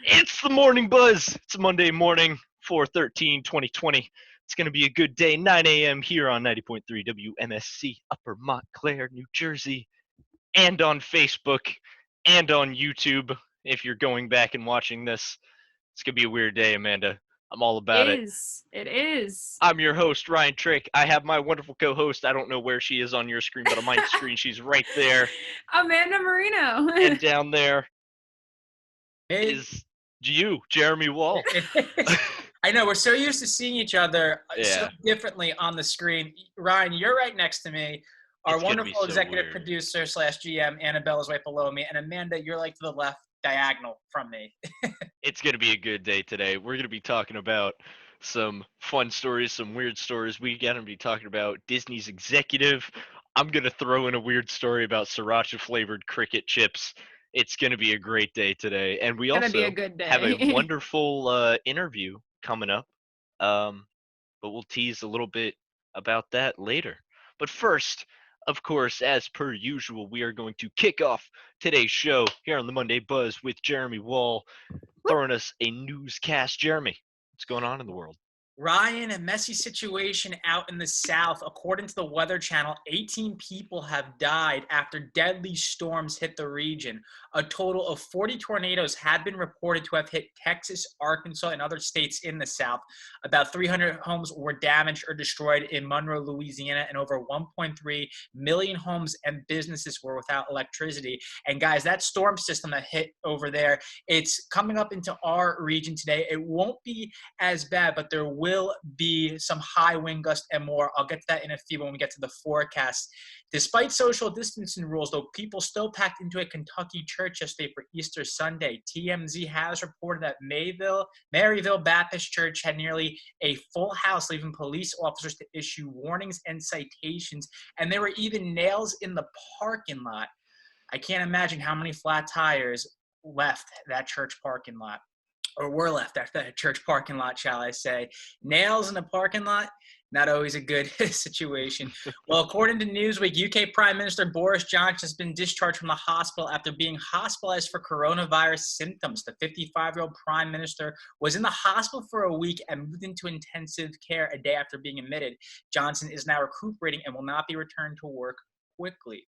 It's the morning buzz. It's Monday morning, 4/13/2020. It's going to be a good day, 9 a.m. here on 90.3 WMSC, Upper Montclair, New Jersey, and on Facebook and on YouTube. If you're going back and watching this, it's going to be a weird day, Amanda. I'm all about it. It is. I'm your host, Ryan Trick. I have my wonderful co-host. I don't know where she is on your screen, but on my screen, she's right there. Amanda Marino. And down there Hey. is you, Jeremy Wall. I know, we're so used to seeing each other so Yeah. differently on the screen. Ryan, you're right next to me. Our It's gonna be wonderful so executive weird. producer / GM, Annabelle, is right below me. And Amanda, you're like to the left, diagonal from me. It's going to be a good day today. We're going to be talking about some fun stories, some weird stories. We're going to be talking about Disney's executive. I'm going to throw in a weird story about sriracha flavored cricket chips. It's going to be a great day today. And we Gonna be also a good day. have a wonderful interview coming up. But we'll tease a little bit about that later. But first, of course, as per usual, we are going to kick off today's show here on the Monday Buzz with Jeremy Wall throwing us a newscast. Jeremy, what's going on in the world? Ryan, a messy situation out in the South. According to the Weather Channel, 18 people have died after deadly storms hit the region. A total of 40 tornadoes have been reported to have hit Texas, Arkansas, and other states in the South. About 300 homes were damaged or destroyed in Monroe, Louisiana, and over 1.3 million homes and businesses were without electricity. And guys, that storm system that hit over there, it's coming up into our region today. It won't be as bad, but there will be some high wind gusts and more. I'll get to that in a few when we get to the forecast. Despite social distancing rules, though, people still packed into a Kentucky church yesterday for Easter Sunday. TMZ has reported that Maryville Baptist Church had nearly a full house, leaving police officers to issue warnings and citations. And there were even nails in the parking lot. I can't imagine how many flat tires left that church parking lot. Or were left at that church parking lot, shall I say. Nails in the parking lot, not always a good situation. Well, according to Newsweek, UK Prime Minister Boris Johnson has been discharged from the hospital after being hospitalized for coronavirus symptoms. The 55-year-old Prime Minister was in the hospital for a week and moved into intensive care a day after being admitted. Johnson is now recuperating and will not be returned to work quickly.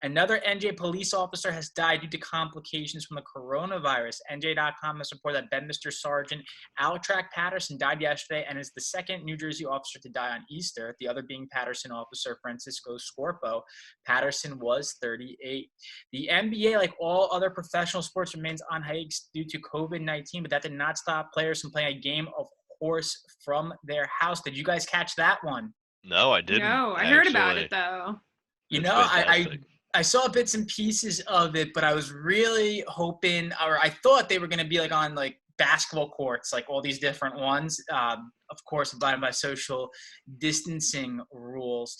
Another NJ police officer has died due to complications from the coronavirus. NJ.com has reported that Bedminster Sergeant Altrack Patterson died yesterday and is the second New Jersey officer to die on Easter, the other being Patterson officer Francisco Scorpo. Patterson was 38. The NBA, like all other professional sports, remains on hiatus due to COVID-19, but that did not stop players from playing a game of horse from their house. Did you guys catch that one? No, I didn't. No, I heard about it, though. You know, I saw bits and pieces of it, but I was really hoping, or I thought they were going to be like on like basketball courts, like all these different ones, of course, abiding by social distancing rules.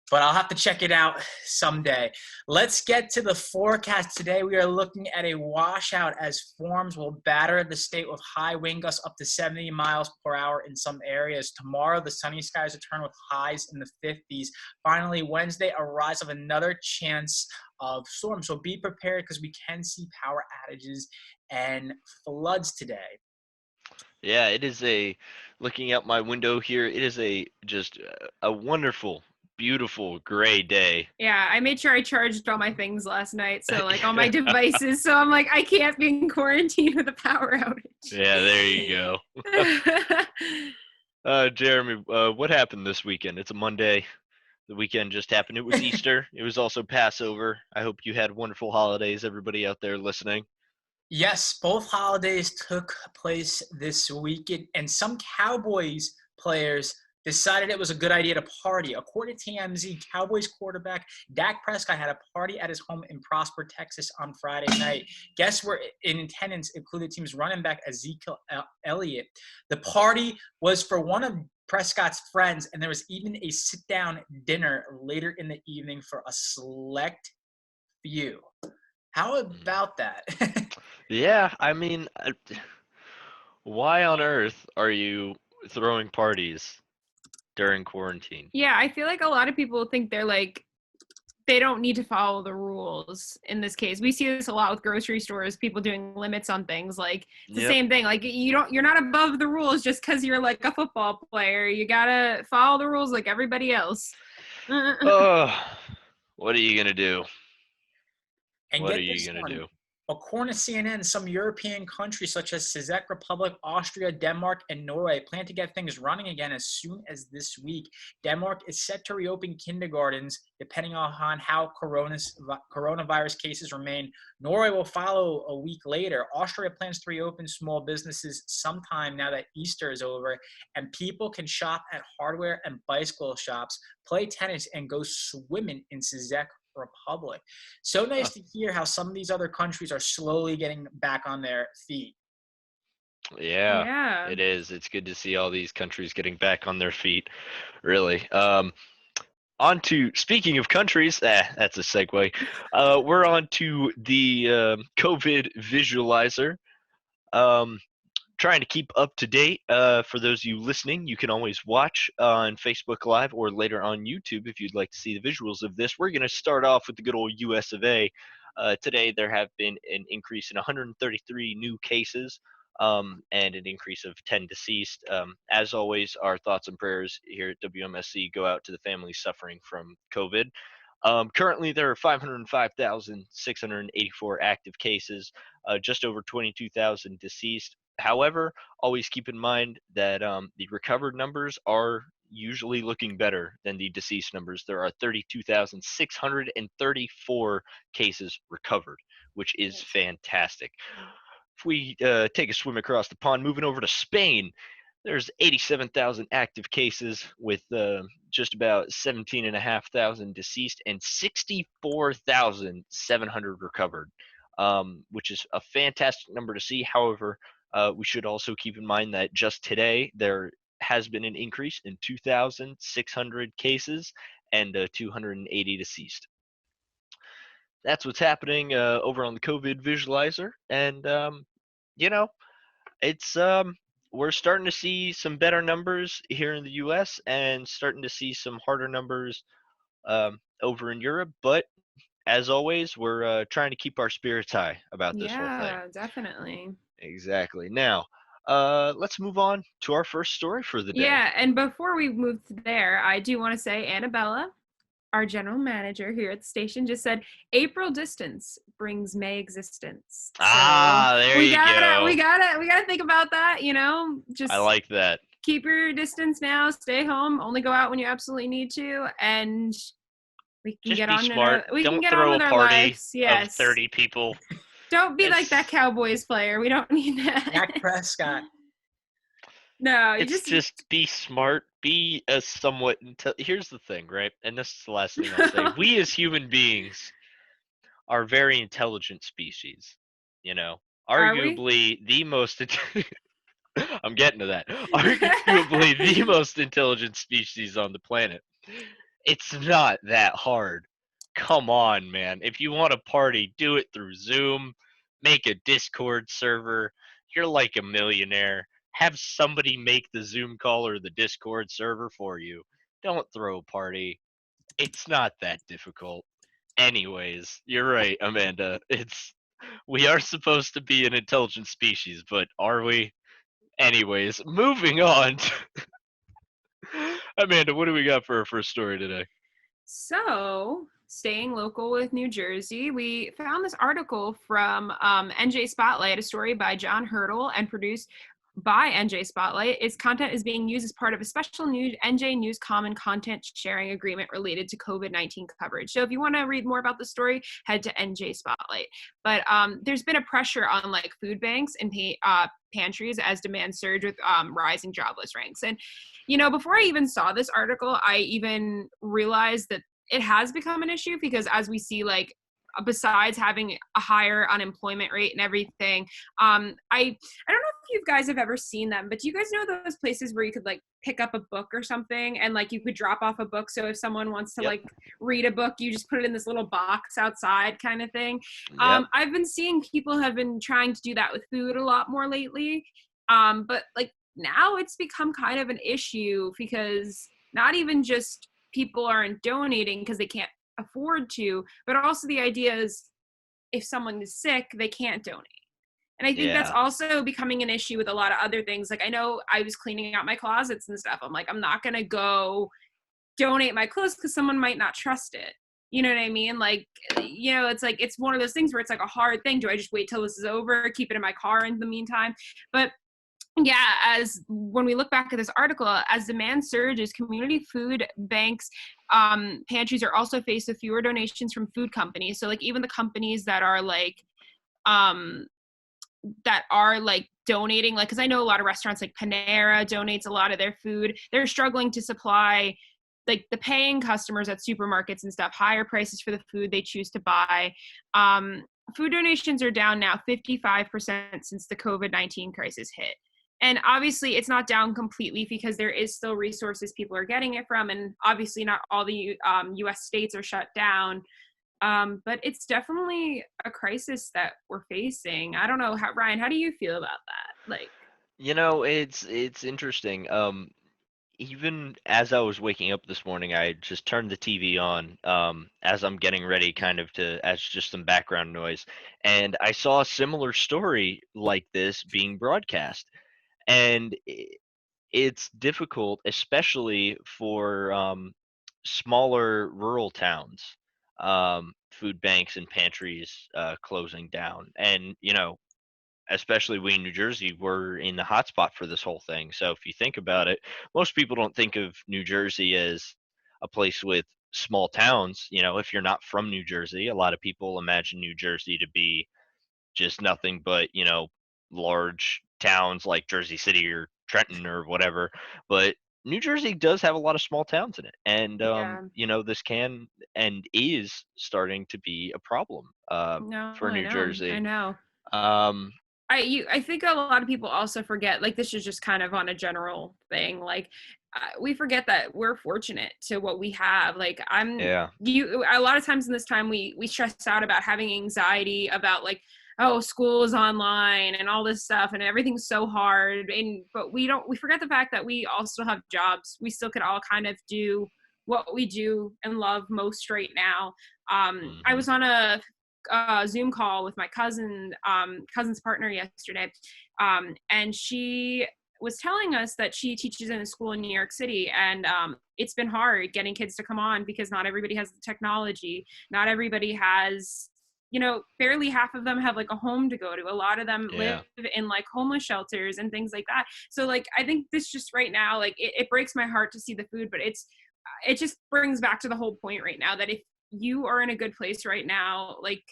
But I'll have to check it out someday. Let's get to the forecast. Today we are looking at a washout as storms will batter the state with high wind gusts up to 70 miles per hour in some areas. Tomorrow, the sunny skies return with highs in the 50s. Finally, Wednesday, a rise of another chance of storms. So be prepared because we can see power outages and floods today. Yeah, it is looking out my window here, it is just a wonderful, beautiful gray day. Yeah, I made sure I charged all my things last night, so like all my devices. So I'm like, I can't be in quarantine with a power outage. Yeah, there you go. Jeremy, what happened this weekend? It's a Monday. The weekend just happened. It was Easter. It was also Passover. I hope you had wonderful holidays, everybody out there listening. Yes, both holidays took place this weekend, and some Cowboys players decided it was a good idea to party. According to TMZ, Cowboys quarterback Dak Prescott had a party at his home in Prosper, Texas on Friday night. Guests were in attendance, including the team's running back Ezekiel Elliott. The party was for one of Prescott's friends, and there was even a sit-down dinner later in the evening for a select few. How about that? Yeah, I mean, why on earth are you throwing parties during quarantine? Yeah, I feel like a lot of people think they're they don't need to follow the rules in this case. We see this a lot with grocery stores, people doing limits on things. Like it's the same thing. Like you're not above the rules just because you're like a football player. You gotta follow the rules like everybody else. Oh, what are you gonna do? And What get are you this gonna one. do? According to CNN, some European countries such as Czech Republic, Austria, Denmark, and Norway plan to get things running again as soon as this week. Denmark is set to reopen kindergartens depending on how coronavirus cases remain. Norway will follow a week later. Austria plans to reopen small businesses sometime now that Easter is over, and people can shop at hardware and bicycle shops, play tennis, and go swimming in Czech Republic. So nice to hear how some of these other countries are slowly getting back on their feet. Yeah, it is. It's good to see all these countries getting back on their feet, really. On to, speaking of countries, that's a segue. We're on to the COVID visualizer. Trying to keep up to date. For those of you listening, you can always watch on Facebook Live or later on YouTube if you'd like to see the visuals of this. We're going to start off with the good old US of A. Today, there have been an increase in 133 new cases and an increase of 10 deceased. As always, our thoughts and prayers here at WMSC go out to the families suffering from COVID. Currently, there are 505,684 active cases, just over 22,000 deceased. However, always keep in mind that the recovered numbers are usually looking better than the deceased numbers. There are 32,634 cases recovered, which is fantastic. If we take a swim across the pond, moving over to Spain, there's 87,000 active cases with just about 17,500 deceased and 64,700 recovered, which is a fantastic number to see. However, we should also keep in mind that just today there has been an increase in 2,600 cases and 280 deceased. That's what's happening over on the COVID visualizer, and it's we're starting to see some better numbers here in the U.S. and starting to see some harder numbers over in Europe. But as always, we're trying to keep our spirits high about this whole thing. Yeah, definitely. Exactly. Now, let's move on to our first story for the day. Yeah, and before we move to there, I do want to say Annabella, our general manager here at the station, just said April distance brings May existence. So there you go. We gotta think about that, just I like that. Keep your distance now, stay home, only go out when you absolutely need to, and we can just get be on smart. we Don't can get throw on with a our party lives. Yes. Of 30 people. Don't be like that Cowboys player. We don't need that. Dak Prescott. No, it's just be smart. Be a somewhat. Here's the thing, right? And this is the last thing I'll say. We as human beings are very intelligent species. Arguably the most. I'm getting to that. Arguably the most intelligent species on the planet. It's not that hard. Come on, man. If you want to party, do it through Zoom. Make a Discord server. You're like a millionaire. Have somebody make the Zoom call or the Discord server for you. Don't throw a party. It's not that difficult. Anyways, you're right, Amanda. We are supposed to be an intelligent species, but are we? Anyways, moving on. Amanda, what do we got for our first story today? So, staying local with New Jersey, we found this article from NJ Spotlight, a story by John Hurdle and produced by NJ Spotlight. Its content is being used as part of a special new NJ News Common content sharing agreement related to COVID-19 coverage. So if you want to read more about the story, head to NJ Spotlight. But there's been a pressure on like food banks and pantries as demand surge with rising jobless ranks. And, before I even saw this article, I even realized that it has become an issue because as we see, like, besides having a higher unemployment rate and everything, I don't know if you guys have ever seen them, but do you guys know those places where you could like pick up a book or something and like you could drop off a book, so if someone wants to like read a book, you just put it in this little box outside kind of thing? I've been seeing people have been trying to do that with food a lot more lately, but like now it's become kind of an issue because not even just people aren't donating because they can't afford to, but also the idea is if someone is sick, they can't donate. And I think that's Yeah. also becoming an issue with a lot of other things. Like I know I was cleaning out my closets and stuff. I'm like, I'm not going to go donate my clothes because someone might not trust it. You know what I mean? Like, it's like, it's one of those things where it's like a hard thing. Do I just wait till this is over, keep it in my car in the meantime? But yeah, as when we look back at this article, as demand surges, community food banks, pantries are also faced with fewer donations from food companies. So like even the companies that are like, donating, like, because I know a lot of restaurants like Panera donates a lot of their food. They're struggling to supply like the paying customers at supermarkets and stuff higher prices for the food they choose to buy. Food donations are down now 55% since the COVID-19 crisis hit. And obviously it's not down completely because there is still resources people are getting it from. And obviously not all the US states are shut down. But it's definitely a crisis that we're facing. I don't know, Ryan, how do you feel about that? Like, It's interesting. Even as I was waking up this morning, I just turned the TV on as I'm getting ready, kind of to as just some background noise, and I saw a similar story like this being broadcast, and it's difficult, especially for smaller rural towns, food banks and pantries closing down, and especially we in New Jersey, we're in the hotspot for this whole thing. So if you think about it, most people don't think of New Jersey as a place with small towns. If you're not from New Jersey, a lot of people imagine New Jersey to be just nothing but, large towns like Jersey City or Trenton or whatever. But New Jersey does have a lot of small towns in it. And, yeah, this can and is starting to be a problem no, for I New know, I Jersey. know. Um, I think a lot of people also forget, like, this is just kind of on a general thing. Like, we forget that we're fortunate to what we have. Like, yeah. a lot of times in this time, we stress out about having anxiety about like, oh, school is online and all this stuff and everything's so hard. But we forget the fact that we all still have jobs. We still could all kind of do what we do and love most right now. I Hmm. was on a Zoom call with my cousin's partner yesterday, and she was telling us that she teaches in a school in New York City, and it's been hard getting kids to come on because not everybody has the technology. Not everybody has, barely half of them have like a home to go to. A lot of them live Yeah. in like homeless shelters and things like that. So like, I think this just right now, like it breaks my heart to see the food, but it just brings back to the whole point right now that if you are in a good place right now, like,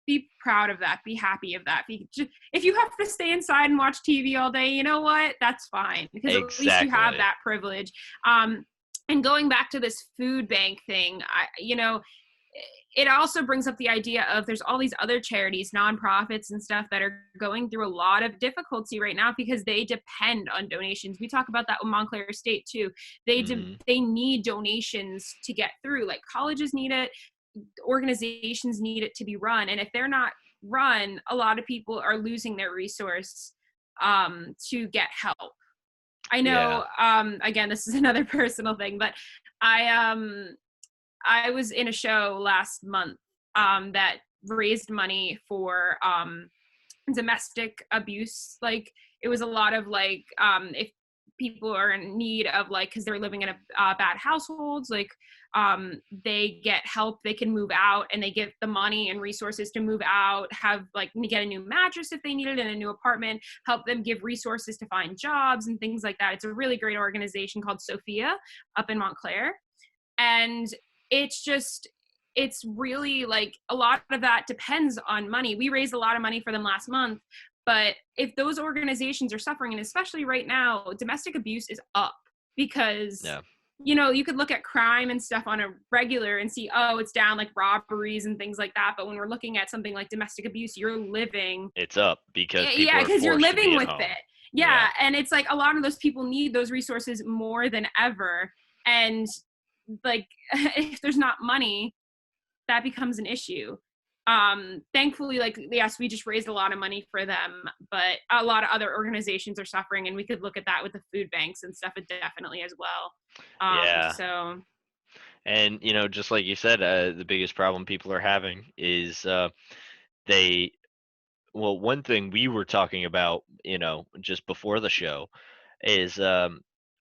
be proud of that, be happy of that. If you have to stay inside and watch TV all day, you know what, that's fine, because at least you have Exactly. that privilege. And going back to this food bank thing, it also brings up the idea of there's all these other charities, nonprofits and stuff that are going through a lot of difficulty right now because they depend on donations. We talk about that with Montclair State too. Hmm. They need donations to get through. Like colleges need it, organizations need it to be run, and if they're not run, a lot of people are losing their resource to get help. I Yeah. know, again, this is another personal thing, but I was in a show last month that raised money for domestic abuse. Like, it was a lot of like, if people are in need of, like, because they're living in a bad households, like, they get help, they can move out, and they get the money and resources to move out, have like get a new mattress if they need it in a new apartment, help them, give resources to find jobs and things like that. It's a really great organization called Sophia up in Montclair. And it's really like a lot of that depends on money. We raised a lot of money for them last month, but if those organizations are suffering, and especially right now, domestic abuse is up because, Yeah. you could look at crime and stuff on a regular and see, oh, it's down, like robberies and things like that. But when we're looking at something like domestic abuse, you're living, It's up because people yeah, are because you're forced to be living at with home. it. Yeah. Yeah. And it's like a lot of those people need those resources more than ever. And like, if there's not money, that becomes an issue. Thankfully, like, yes, we just raised a lot of money for them, but a lot of other organizations are suffering, and we could look at that with the food banks and stuff definitely as well. Yeah. So And just like you said, the biggest problem people are having is they well, one thing we were talking about, just before the show is, a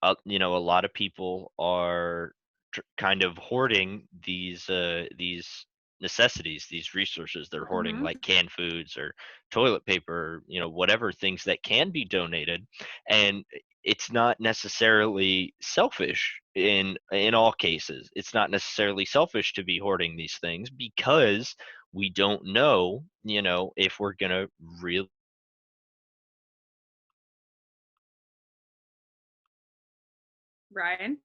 lot of people are kind of hoarding these necessities, these resources. They're hoarding Mhm. like canned foods or toilet paper, whatever things that can be donated. And it's not necessarily selfish in all cases. It's not necessarily selfish to be hoarding these things because we don't know, if we're gonna really. Ryan.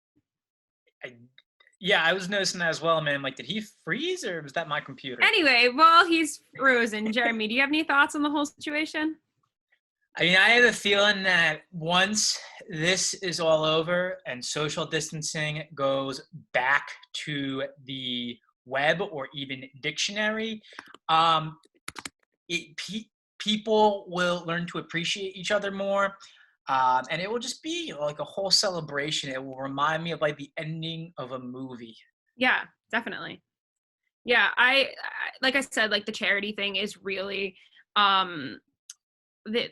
I, yeah, I was noticing that as well, man. Like, did he freeze or was that my computer? Anyway, well, he's frozen. Jeremy, do you have any thoughts on the whole situation? I mean, I have a feeling that once this is all over and social distancing goes back to the web or even dictionary, um, people will learn to appreciate each other more. And it will just be like a whole celebration. It will remind me of like the ending of a movie. Yeah, definitely. Yeah, I like I said, like the charity thing is really um the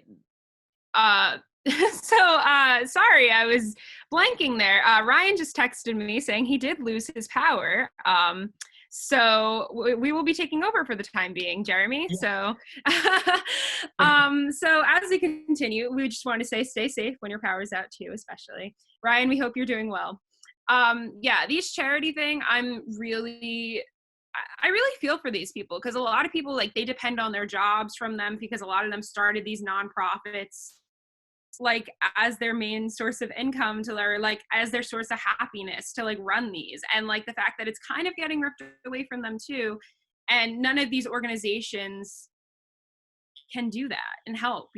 so sorry, I was blanking there. Ryan just texted me saying he did lose his power. So we will be taking over for the time being, Jeremy. Yeah. So so as we continue, we just want to say stay safe when your power's out too, especially. Ryan, we hope you're doing well. Yeah, these charity thing, I really feel for these people because a lot of people like they depend on their jobs from them because a lot of them started these nonprofits like as their main source of income to or like as their source of happiness to like run these, and like the fact that it's kind of getting ripped away from them too, and none of these organizations can do that and help,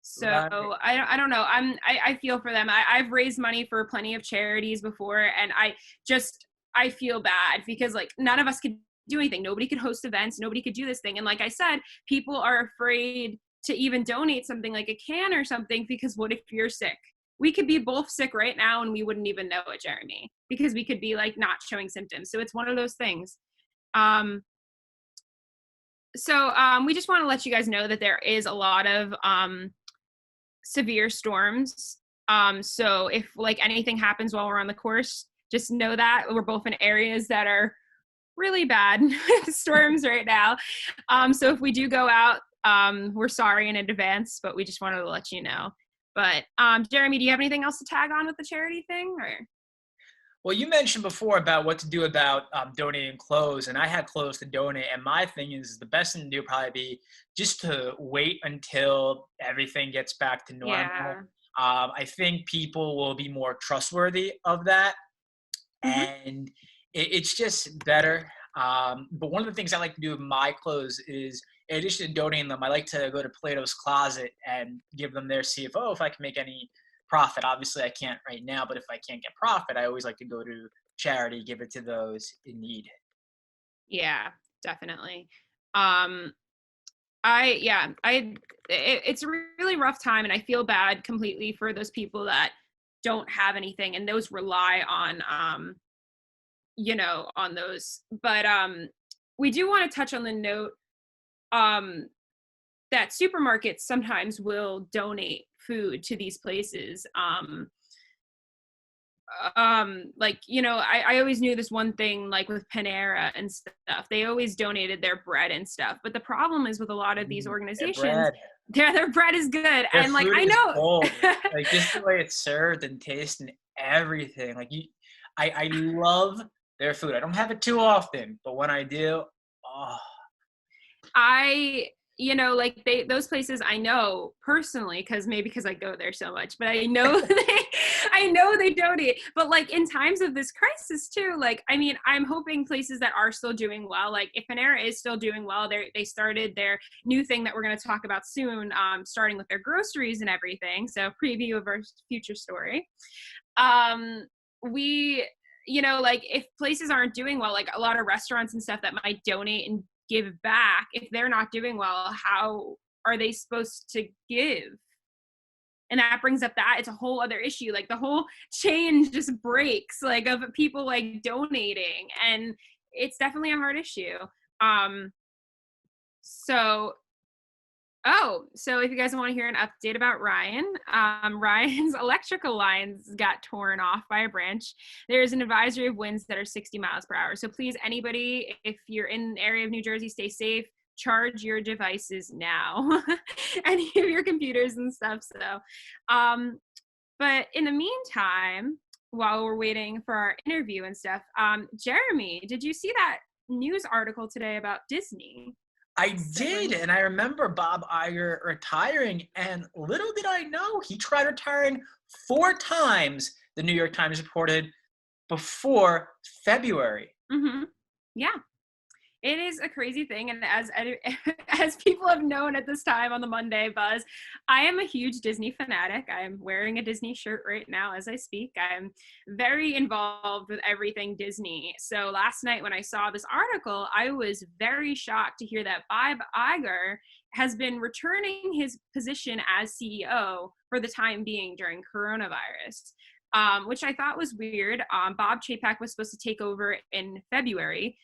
so Right. I don't know. I feel for them. I've raised money for plenty of charities before, and I feel bad because like none of us could do anything. Nobody could host events. Nobody could do this thing. And like I said, people are afraid to even donate something like a can or something because what if you're sick? We could be both sick right now and we wouldn't even know it, Jeremy, because we could be like not showing symptoms. So it's one of those things. We just want to let you guys know that there is a lot of severe storms. So if like anything happens while we're on the course, just know that we're both in areas that are really bad storms right now. So if we do go out, we're sorry in advance, but we just wanted to let you know. But Jeremy, do you have anything else to tag on with the charity thing? Or Well, you mentioned before about what to do about donating clothes, and I had clothes to donate. And my thing is, the best thing to do would probably be just to wait until everything gets back to normal. yeah. I think people will be more trustworthy of that, Mm-hmm. and it's just better. But one of the things I like to do with my clothes is, in addition to donating them, I like to go to Plato's Closet and give them their CFO if I can make any profit. Obviously, I can't right now, but if I can't get profit, I always like to go to charity, give it to those in need. Yeah, definitely. Um, it's a really rough time, and I feel bad completely for those people that don't have anything, and those rely on on those. But we do want to touch on the note um that supermarkets sometimes will donate food to these places. I always knew this one thing, like with Panera and stuff, they always donated their bread and stuff, but the problem is with a lot of these Their organizations, bread, their bread is good, their and like food I is know gold. Like just the way it's served and taste and everything. I love their food. I don't have it too often, but when I do, oh, I like those places I know personally because I go there so much, but I know they donate. But like in times of this crisis too, like I mean, I'm hoping places that are still doing well, like if Panera is still doing well, they started their new thing that we're going to talk about soon, starting with their groceries and everything. So preview of our future story. We like if places aren't doing well, like a lot of restaurants and stuff that might donate and give back, if they're not doing well, how are they supposed to give? and that brings up that, it's a whole other issue. Like the whole chain just breaks, like of people like donating, and it's definitely a hard issue. So if you guys want to hear an update about Ryan, Ryan's electrical lines got torn off by a branch. There's an advisory of winds that are 60 miles per hour. So please, anybody, if you're in the area of New Jersey, stay safe. Charge your devices now. Any of your computers and stuff. So, but in the meantime, while we're waiting for our interview and stuff, Jeremy, did you see that news article today about Disney? I did, and I remember Bob Iger retiring, and little did I know he tried retiring 4 times, the New York Times reported, before February. Mm-hmm. Yeah. It is a crazy thing, and as people have known at this time on the Monday Buzz, I am a huge Disney fanatic. I'm wearing a Disney shirt right now as I speak. I'm very involved with everything Disney. So last night when I saw this article, I was very shocked to hear that Bob Iger has been returning his position as CEO for the time being during coronavirus, which I thought was weird. Bob Chapek was supposed to take over in February.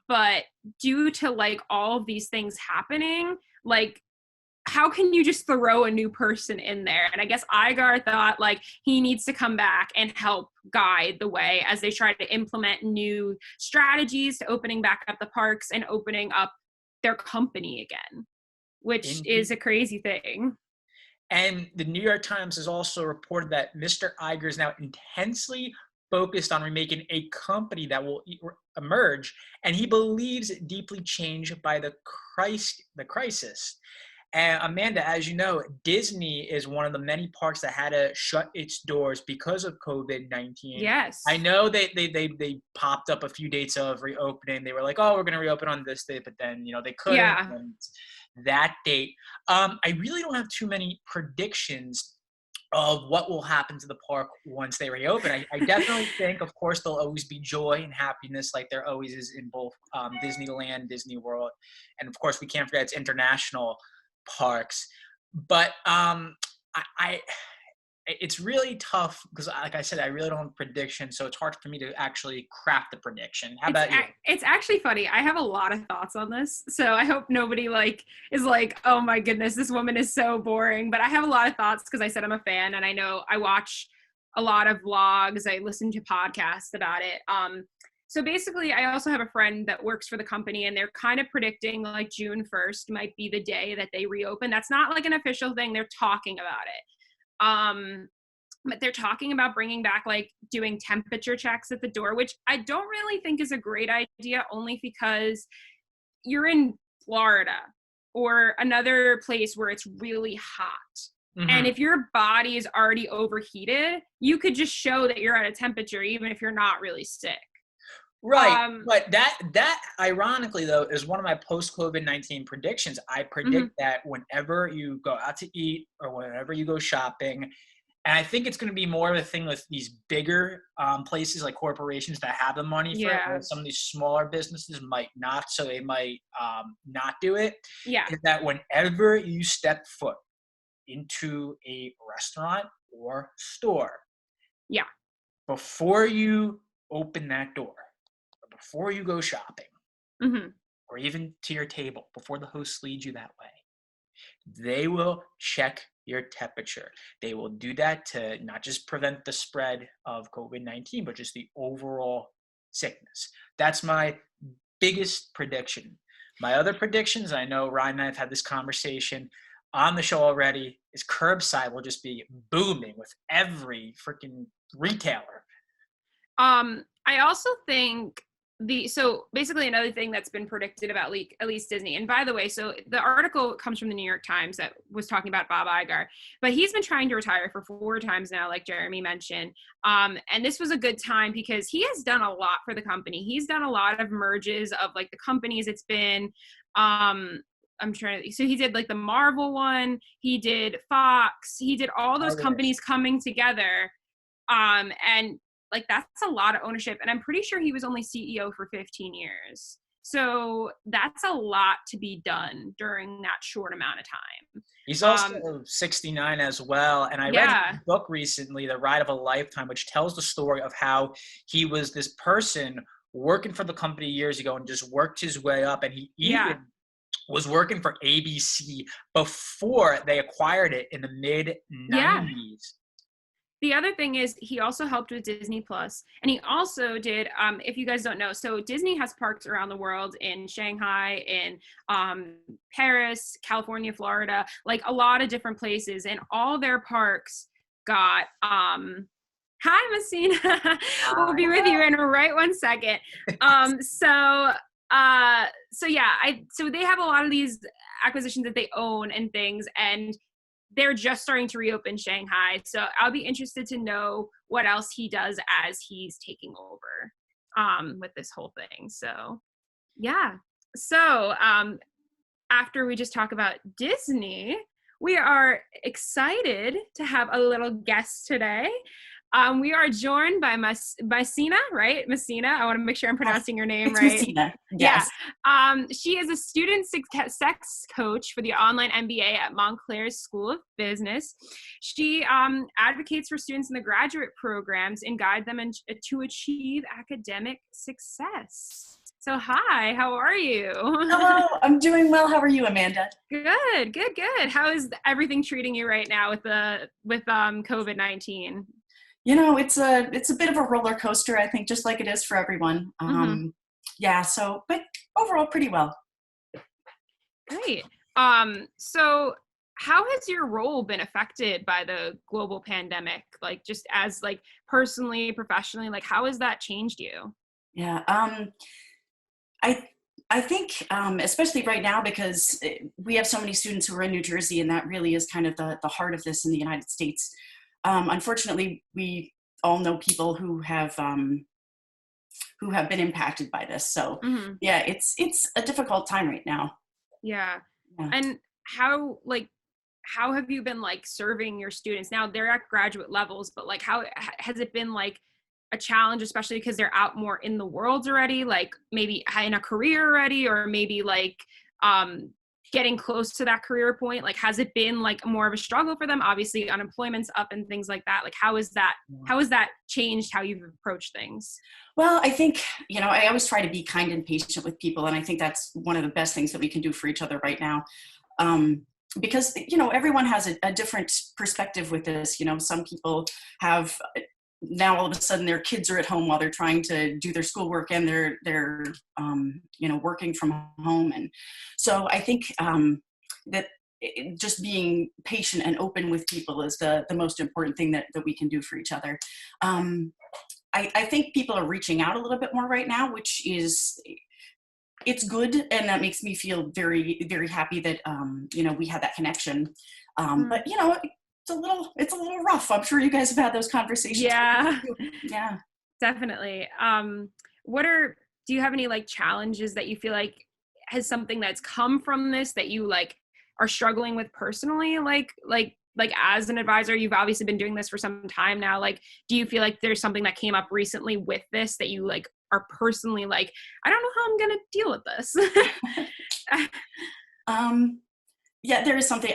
But due to like all of these things happening, like how can you just throw a new person in there? And I guess Igar thought like he needs to come back and help guide the way as they try to implement new strategies to opening back up the parks and opening up their company again, which is a crazy thing. And the New York Times has also reported that Mr. Iger is now intensely focused on remaking a company that will emerge, and he believes deeply changed by the crisis. And Amanda, as you know, Disney is one of the many parks that had to shut its doors because of COVID-19. Yes. I know they popped up a few dates of reopening. They were like, oh, we're going to reopen on this date, but then, they couldn't. Yeah. And that date. I really don't have too many predictions of what will happen to the park once they reopen. I definitely think, of course, there'll always be joy and happiness like there always is in both Disneyland, Disney World, and of course we can't forget its international parks. But it's really tough because, like I said, I really don't have predictions, so it's hard for me to actually craft a prediction. How about you? It's actually funny. I have a lot of thoughts on this, so I hope nobody is like, oh my goodness, this woman is so boring. But I have a lot of thoughts because I said I'm a fan, and I know I watch a lot of vlogs. I listen to podcasts about it. So basically, I also have a friend that works for the company, and they're kind of predicting like June 1st might be the day that they reopen. That's not like an official thing. They're talking about it. But they're talking about bringing back like doing temperature checks at the door, which I don't really think is a great idea, only because you're in Florida or another place where it's really hot. Mm-hmm. And if your body is already overheated, you could just show that you're at a temperature, even if you're not really sick. Right. But that ironically though is one of my post COVID-19 predictions. I predict that whenever you go out to eat or whenever you go shopping, and I think it's going to be more of a thing with these bigger places like corporations that have the money for it, where some of these smaller businesses might not, so they might not do it. Yeah. Is that whenever you step foot into a restaurant or store, before you open that door, before you go shopping, or even to your table, before the host leads you that way, they will check your temperature. They will do that to not just prevent the spread of COVID-19, but just the overall sickness. That's my biggest prediction. My other predictions, I know Ryan and I have had this conversation on the show already, is curbside will just be booming with every freaking retailer. I also think so basically another thing that's been predicted about at least Disney, and by the way, so the article comes from the New York Times that was talking about Bob Iger, but he's been trying to retire for 4 times now, like Jeremy mentioned. And this was a good time because he has done a lot for the company. He's done a lot of merges of like the companies. It's been, so he did like the Marvel one, he did Fox, he did all those companies coming together. And like, that's a lot of ownership. And I'm pretty sure he was only CEO for 15 years. So that's a lot to be done during that short amount of time. He's also 69 as well. And I read his book recently, The Ride of a Lifetime, which tells the story of how he was this person working for the company years ago and just worked his way up. And he even was working for ABC before they acquired it in the mid-90s. The other thing is he also helped with Disney Plus, and he also did, if you guys don't know, so Disney has parks around the world, in Shanghai, in Paris, California, Florida, like a lot of different places, and all their parks got, hi, Mycenea, we'll be with you in right 1 second. So they have a lot of these acquisitions that they own and things, and they're just starting to reopen Shanghai. So I'll be interested to know what else he does as he's taking over with this whole thing. So yeah. So after we just talk about Disney, we are excited to have a little guest today. We are joined by Mycenea, right? Mycenea. I want to make sure I'm pronouncing your name right. Mycenea. Yes. Yeah. She is a student sex coach for the online MBA at Montclair's School of Business. She advocates for students in the graduate programs and guide them to achieve academic success. So hi, how are you? Hello, I'm doing well. How are you, Amanda? Good. How is everything treating you right now with COVID-19? You know, it's a bit of a roller coaster, I think, just like it is for everyone. But overall pretty well. Great. So how has your role been affected by the global pandemic? Like just as like personally, professionally, like how has that changed you? Yeah. I think, especially right now, because we have so many students who are in New Jersey, and that really is kind of the heart of this in the United States. Unfortunately, we all know people who have been impacted by this. So yeah, it's a difficult time right now. Yeah. And how have you been like serving your students? Now they're at graduate levels, but like how has it been like a challenge, especially because they're out more in the world already, like maybe in a career already, or maybe like getting close to that career point? Like has it been like more of a struggle for them? Obviously unemployment's up and things like that. Like how has that changed how you've approached things? Well, I think, I always try to be kind and patient with people, and I think that's one of the best things that we can do for each other right now. Because everyone has a different perspective with this. Some people have now all of a sudden their kids are at home while they're trying to do their schoolwork, and they're working from home. And so I think that just being patient and open with people is the most important thing that we can do for each other. I think people are reaching out a little bit more right now, which is, it's good. And that makes me feel very, very happy that, we had that connection. But it's a little rough. I'm sure you guys have had those conversations. Yeah, yeah, definitely. Do you have any like challenges that you feel like has something that's come from this that you like are struggling with personally? Like as an advisor, you've obviously been doing this for some time now. Like, do you feel like there's something that came up recently with this that you like are personally like, I don't know how I'm going to deal with this? Yeah, there is something.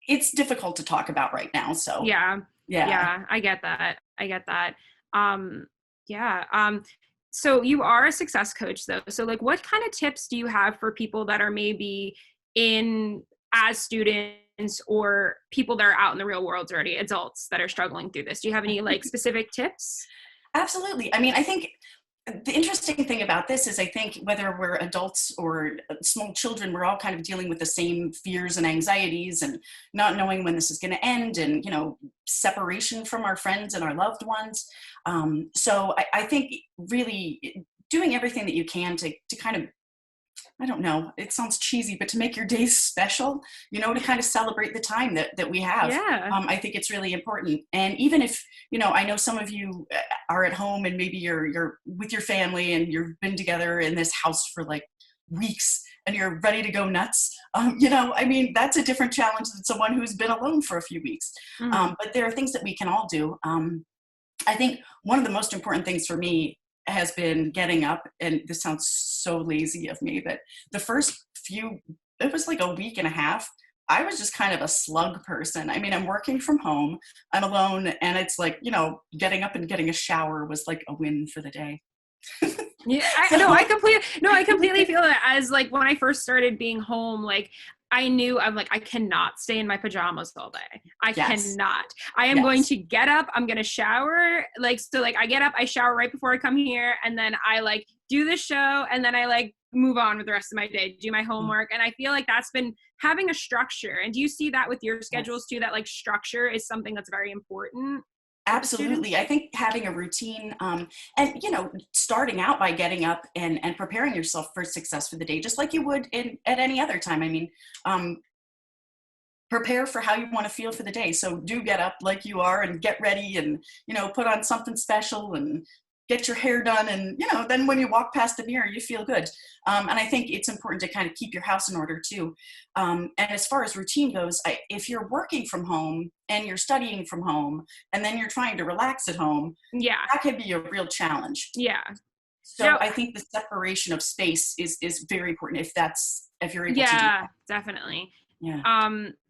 It's difficult to talk about right now. So yeah, I get that. So you are a success coach though. So like what kind of tips do you have for people that are maybe as students or people that are out in the real world already, adults that are struggling through this? Do you have any like specific tips? Absolutely. I mean, I think the interesting thing about this is I think whether we're adults or small children, we're all kind of dealing with the same fears and anxieties and not knowing when this is going to end, and, separation from our friends and our loved ones. So I think really doing everything that you can to kind of, I don't know, it sounds cheesy, but to make your days special, to kind of celebrate the time that we have. Yeah. I think it's really important. And even if, I know some of you are at home and maybe you're with your family and you've been together in this house for like weeks and you're ready to go nuts. That's a different challenge than someone who's been alone for a few weeks. But there are things that we can all do. I think one of the most important things for me has been getting up, and this sounds so lazy of me, but the first few, it was like a week and a half, I was just kind of a slug person. I mean, I'm working from home, I'm alone, and it's like, you know, getting up and getting a shower was like a win for the day. Yeah, I completely feel that. As like when I first started being home, like I knew I'm like, I cannot stay in my pajamas all day. I cannot. I am going to get up, I'm going to shower. Like, so like I get up, I shower right before I come here, and then I like do the show, and then I like move on with the rest of my day, do my homework. And I feel like that's been having a structure. And do you see that with your schedules too, that like structure is something that's very important? Absolutely. I think having a routine, and, you know, starting out by getting up and preparing yourself for success for the day, just like you would at any other time. I mean, prepare for how you want to feel for the day. So do get up like you are and get ready and, you know, put on something special and get your hair done. And, you know, then when you walk past the mirror, you feel good. And I think it's important to kind of keep your house in order too. And as far as routine goes, if you're working from home and you're studying from home and then you're trying to relax at home, that could be a real challenge. Yeah. So now, I think the separation of space is very important if you're able to do that. Yeah, definitely. Yeah.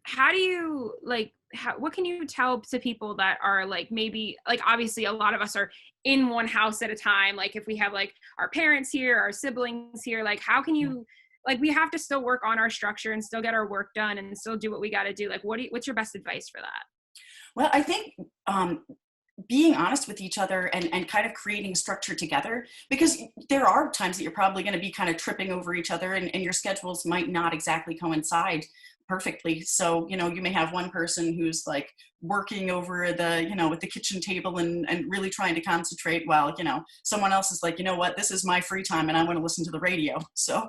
How do you like, what can you tell to people that are like, maybe like, obviously a lot of us are in one house at a time. Like if we have like our parents here, our siblings here, like how can you, like we have to still work on our structure and still get our work done and still do what we got to do. Like what's your best advice for that? Well, I think, being honest with each other and kind of creating a structure together, because there are times that you're probably going to be kind of tripping over each other and your schedules might not exactly coincide perfectly. So, you know, you may have one person who's like working over the, you know, at the kitchen table and really trying to concentrate while, you know, someone else is like, you know what, this is my free time and I want to listen to the radio. So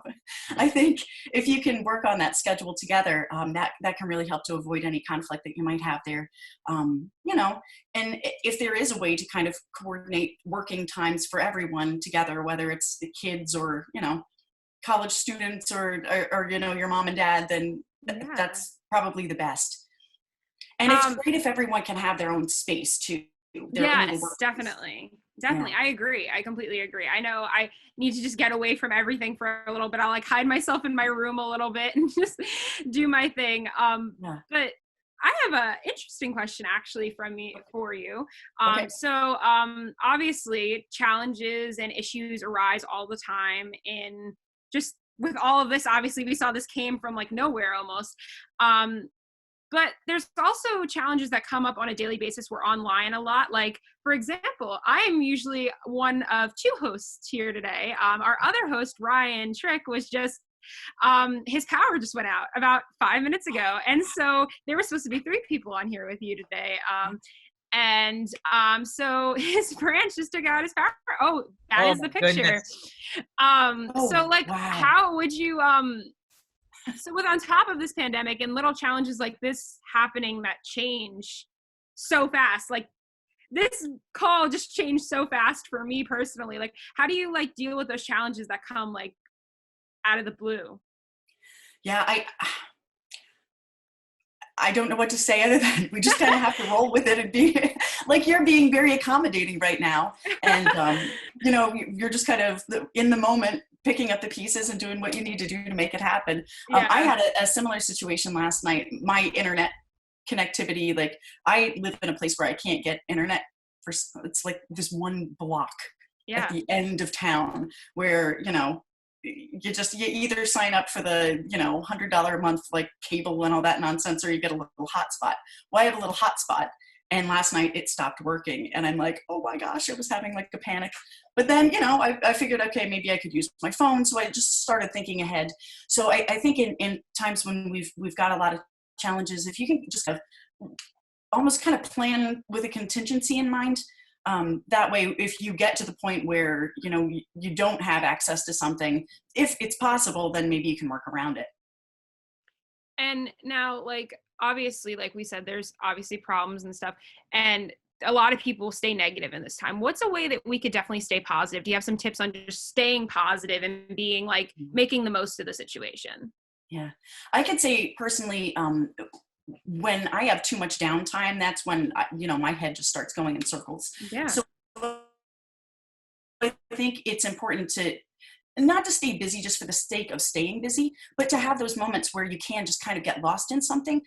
I think if you can work on that schedule together, that can really help to avoid any conflict that you might have there. You know, and if there is a way to kind of coordinate working times for everyone together, whether it's the kids or, you know, college students or you know, your mom and dad, then that's probably the best. And it's great if everyone can have their own space too. Yes, definitely. I agree. I completely agree. I know I need to just get away from everything for a little bit. I'll like hide myself in my room a little bit and just do my thing. But I have a interesting question actually for you. So obviously challenges and issues arise all the time in just with all of this. Obviously we saw this came from like nowhere almost. But there's also challenges that come up on a daily basis. We're online a lot. Like, for example, I am usually one of two hosts here today. Our other host, Ryan Trick, was just, his power just went out about 5 minutes ago. And so there were supposed to be 3 people on here with you today. So his branch just took out his power. Oh, that is the picture. So like, how would you, so with on top of this pandemic and little challenges like this happening that change so fast, like this call just changed so fast for me personally. Like, how do you like deal with those challenges that come like out of the blue? Yeah, I don't know what to say other than we just kind of have to roll with it and be like, you're being very accommodating right now. And, you know, you're just kind of in the moment, picking up the pieces and doing what you need to do to make it happen. I had a similar situation last night. My internet connectivity, like I live in a place where I can't get internet for, it's like this one block at the end of town where, you know, you either sign up for the, you know, $100 a month, like cable and all that nonsense, or you get a little hotspot. Well, I have a little hotspot. And last night it stopped working. And I'm like, oh my gosh, I was having like a panic. But then, you know, I figured, okay, maybe I could use my phone. So I just started thinking ahead. So I think in times when we've got a lot of challenges, if you can just almost kind of plan with a contingency in mind, that way, if you get to the point where, you know, you don't have access to something, if it's possible, then maybe you can work around it. And now, like, obviously, like we said, there's obviously problems and stuff, and a lot of people stay negative in this time. What's a way that we could definitely stay positive? Do you have some tips on just staying positive and being like making the most of the situation? Yeah, I could say personally, when I have too much downtime, that's when, you know, my head just starts going in circles. Yeah. So with think it's important to not to stay busy just for the sake of staying busy, but to have those moments where you can just kind of get lost in something.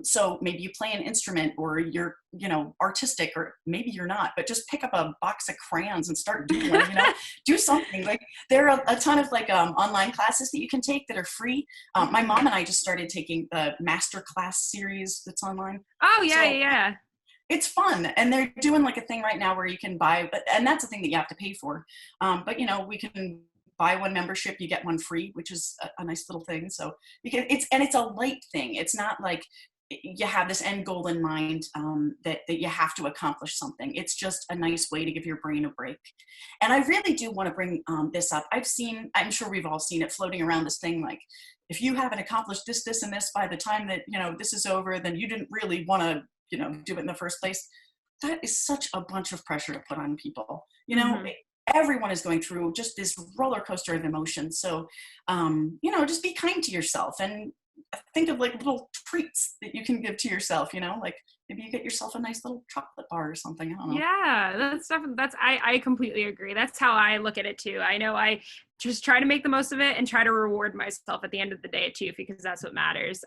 So maybe you play an instrument, or you're, artistic, or maybe you're not, but just pick up a box of crayons and start doodling, do something. Like, there are a ton of online classes that you can take that are free. My mom and I just started taking the master class series that's online. Oh, yeah, So, yeah. it's fun, and they're doing like a thing right now where you can buy, and that's a thing that you have to pay for. But we can buy one membership, you get one free, which is a nice little thing. So it's a light thing. It's not like you have this end goal in mind, that you have to accomplish something. It's just a nice way to give your brain a break. And I really do want to bring this up. I'm sure we've all seen it floating around, this thing like, if you haven't accomplished this, this, and this by the time that this is over, then you didn't really want to do it in the first place. That is such a bunch of pressure to put on people. Everyone is going through just this roller coaster of emotions. So, just be kind to yourself, and think of like little treats that you can give to yourself, like maybe you get yourself a nice little chocolate bar or something. I don't know. Yeah, I completely agree. That's how I look at it too. I know I just try to make the most of it and try to reward myself at the end of the day too, because that's what matters.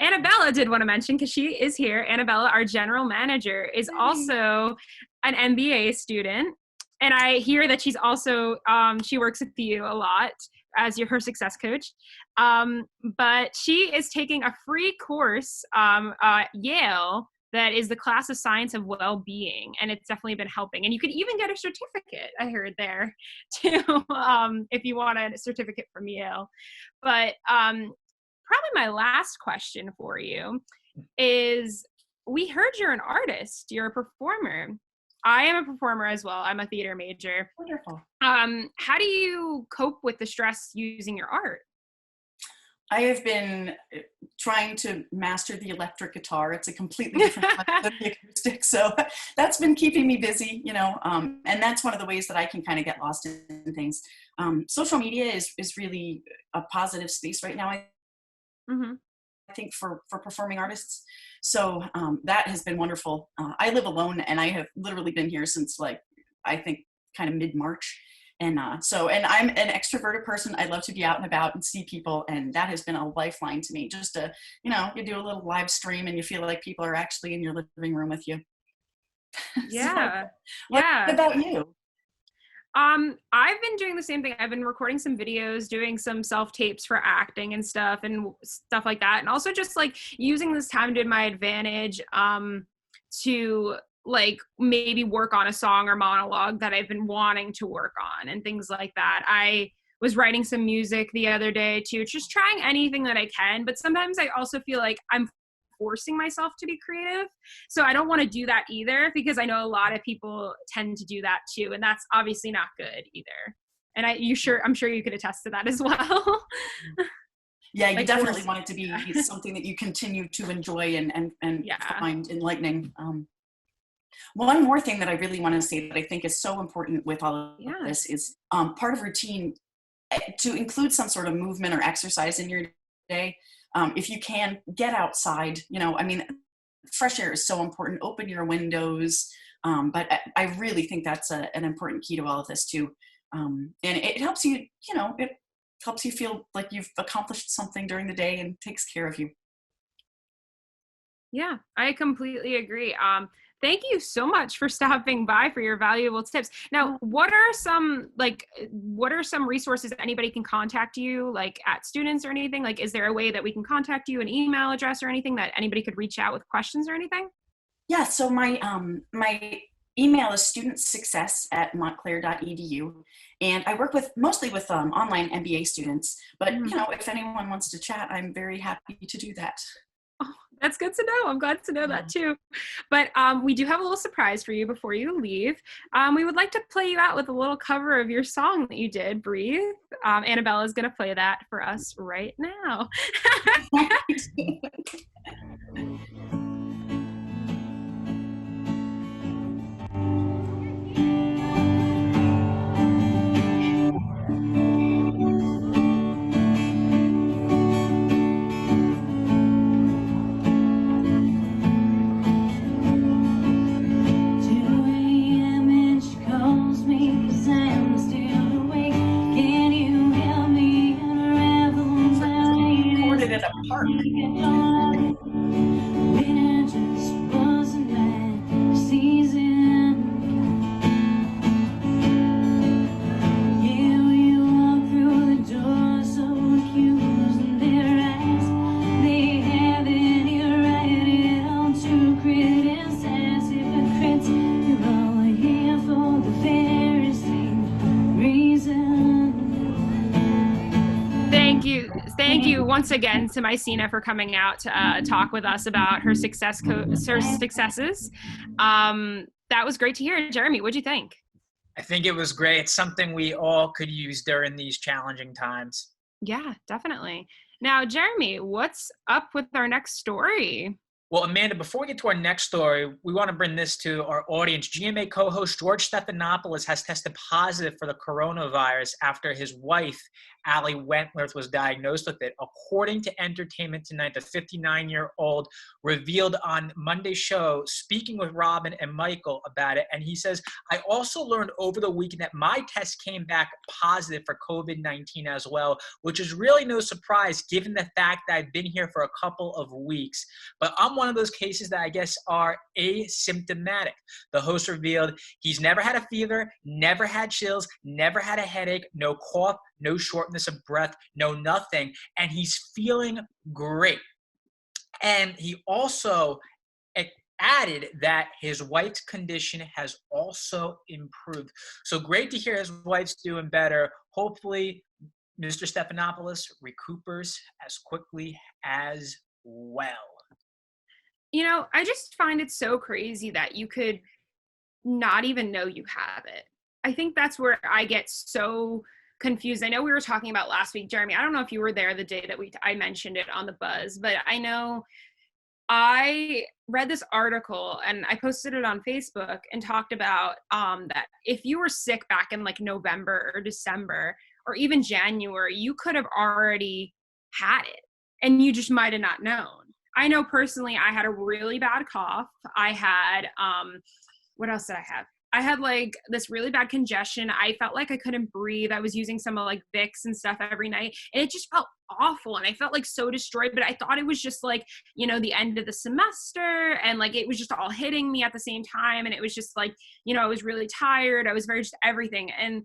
Annabella did want to mention, because she is here. Annabella, our general manager, is also an MBA student. And I hear that she's also, she works with you a lot as her success coach. But she is taking a free course at Yale that is the class of Science of Well-Being. And it's definitely been helping. And you could even get a certificate, I heard there, too, if you want a certificate from Yale. But probably my last question for you is, we heard you're an artist, you're a performer. I am a performer as well. I'm a theater major. Wonderful. How do you cope with the stress using your art? I have been trying to master the electric guitar. It's a completely different type than the acoustic. So that's been keeping me busy, and that's one of the ways that I can kind of get lost in things. Social media is really a positive space right now, I think, for performing artists. So that has been wonderful. I live alone, and I have literally been here since I think kind of mid-March. And and I'm an extroverted person. I love to be out and about and see people. And that has been a lifeline to me, just to, you do a little live stream and you feel like people are actually in your living room with you. Yeah. So, what about you? I've been doing the same thing. I've been recording some videos, doing some self-tapes for acting and stuff like that. And also just using this time to my advantage, to maybe work on a song or monologue that I've been wanting to work on and things like that. I was writing some music the other day too, just trying anything that I can. But sometimes I also feel like I'm forcing myself to be creative. So I don't want to do that either, because I know a lot of people tend to do that too. And that's obviously not good either. And I'm sure you could attest to that as well. Yeah, you definitely want it to be something that you continue to enjoy and find enlightening. One more thing that I really want to say that I think is so important with all of this is part of routine to include some sort of movement or exercise in your day. If you can, get outside. Fresh air is so important. Open your windows. But I really think that's an important key to all of this too. And it helps you, it helps you feel like you've accomplished something during the day and takes care of you. Yeah, I completely agree. Thank you so much for stopping by, for your valuable tips. Now, what are some resources that anybody can contact you, at students or anything? Is there a way that we can contact you, an email address or anything that anybody could reach out with questions or anything? Yeah, so my email is studentsuccess@montclair.edu. And I work mostly with online MBA students, but if anyone wants to chat, I'm very happy to do that. Oh, that's good to know. I'm glad to know that too. But we do have a little surprise for you before you leave. We would like to play you out with a little cover of your song that you did, Breathe. Annabella is going to play that for us right now. Calls me 'cause I'm still thank you once again to Mycenea for coming out to talk with us about her successes. That was great to hear. Jeremy, what'd you think? I think it was great. It's something we all could use during these challenging times. Yeah, definitely. Now, Jeremy, what's up with our next story? Well, Amanda, before we get to our next story, we want to bring this to our audience. GMA co-host George Stephanopoulos has tested positive for the coronavirus after his wife, Allie Wentworth, was diagnosed with it. According to Entertainment Tonight, the 59-year-old revealed on Monday's show, speaking with Robin and Michael about it, and he says, I also learned over the weekend that my test came back positive for COVID-19 as well, which is really no surprise given the fact that I've been here for a couple of weeks. But I'm one of those cases that I guess are asymptomatic. The host revealed he's never had a fever, never had chills, never had a headache, no cough, no shortness of breath, no nothing, and he's feeling great. And he also added that his wife's condition has also improved. So great to hear his wife's doing better. Hopefully, Mr. Stephanopoulos recuperates as quickly as well. You know, I just find it so crazy that you could not even know you have it. I think that's where I get so confused. I know we were talking about last week, Jeremy. I don't know if you were there the day that I mentioned it on the Buzz, but I know I read this article and I posted it on Facebook and talked about that if you were sick back in like November or December or even January, you could have already had it and you just might have not known. I know personally I had a really bad cough. I had, what else did I have? I had like this really bad congestion. I felt like I couldn't breathe. I was using some of like Vicks and stuff every night. And it just felt awful. And I felt like so destroyed, but I thought it was just like, you know, the end of the semester. And like, it was just all hitting me at the same time. And it was just like, you know, I was really tired. I was very just everything. And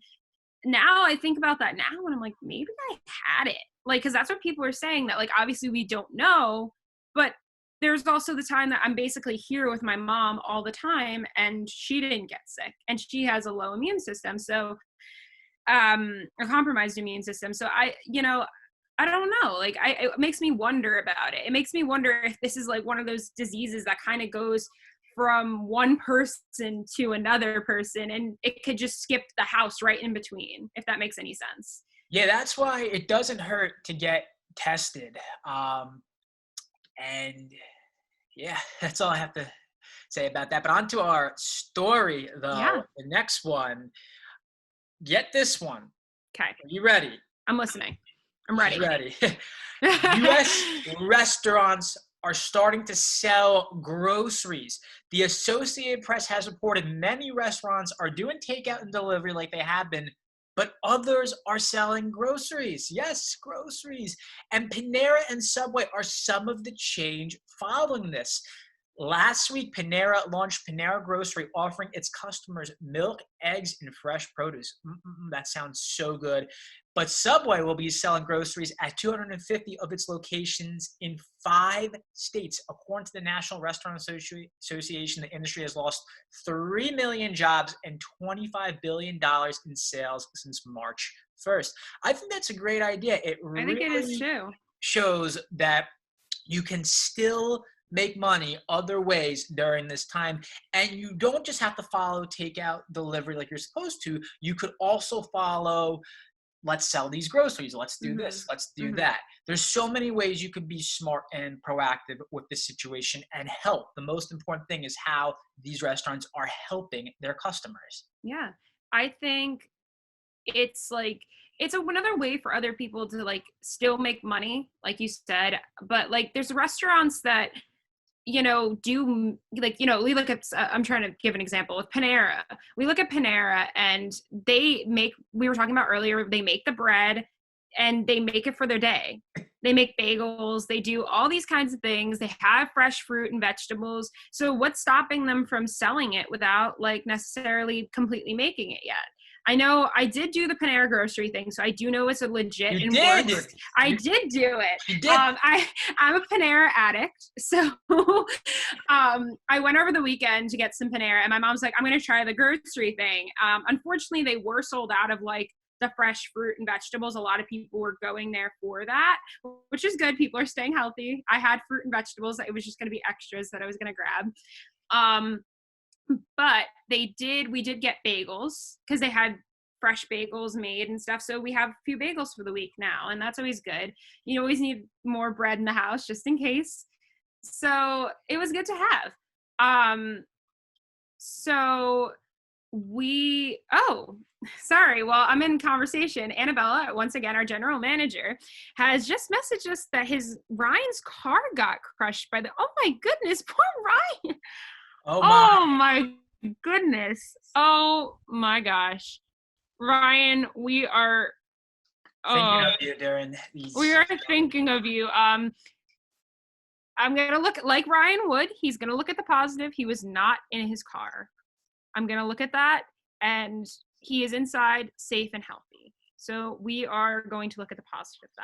now I think about that now and I'm like, maybe I had it. Like, cause that's what people are saying that like, obviously we don't know, but there's also the time that I'm basically here with my mom all the time and she didn't get sick and she has a low immune system. So, a compromised immune system. So I don't know, like it makes me wonder about it. It makes me wonder if this is like one of those diseases that kind of goes from one person to another person and it could just skip the house right in between, if that makes any sense. Yeah, that's why it doesn't hurt to get tested. And yeah, that's all I have to say about that. But on to our story, though. Yeah. The next one. Get this one. Okay. Are you ready? I'm listening. I'm ready. Ready. U.S. restaurants are starting to sell groceries. The Associated Press has reported many restaurants are doing takeout and delivery like they have been, but others are selling groceries. Yes, groceries. And Panera and Subway are some of the change following this. Last week, Panera launched Panera Grocery, offering its customers milk, eggs, and fresh produce. That sounds so good. But Subway will be selling groceries at 250 of its locations in 5 states. According to the National Restaurant Association, the industry has lost 3 million jobs and $25 billion in sales since March 1st. I think that's a great idea. I think it is too. Shows that you can still make money other ways during this time. And you don't just have to follow takeout delivery like you're supposed to. You could also follow, let's sell these groceries. Let's do this. Let's do that. There's so many ways you could be smart and proactive with this situation and help. The most important thing is how these restaurants are helping their customers. Yeah. I think it's like, it's another way for other people to like still make money, like you said, but like there's restaurants that, you know, do like, you know, we look at, I'm trying to give an example with Panera. We look at Panera and they make, we were talking about earlier, they make the bread and they make it for their day. They make bagels, they do all these kinds of things. They have fresh fruit and vegetables. So what's stopping them from selling it without like necessarily completely making it yet? I know I did do the Panera grocery thing, so I do know it's a legit and works. I did do it. You did. I'm a Panera addict, so I went over the weekend to get some Panera, and my mom's like, "I'm going to try the grocery thing." Unfortunately, they were sold out of like the fresh fruit and vegetables. A lot of people were going there for that, which is good. People are staying healthy. I had fruit and vegetables. It was just going to be extras that I was going to grab. But we did get bagels because they had fresh bagels made and stuff. So we have a few bagels for the week now, and that's always good. You always need more bread in the house just in case. So it was good to have. Well, I'm in conversation. Annabella, once again, our general manager, has just messaged us that Ryan's car got crushed oh my goodness, poor Ryan. Oh my goodness. Oh my gosh. Ryan, we are thinking of you during these. We are thinking of you. I'm going to look like Ryan would. He's going to look at the positive. He was not in his car. I'm going to look at that, and he is inside, safe and healthy. So we are going to look at the positive of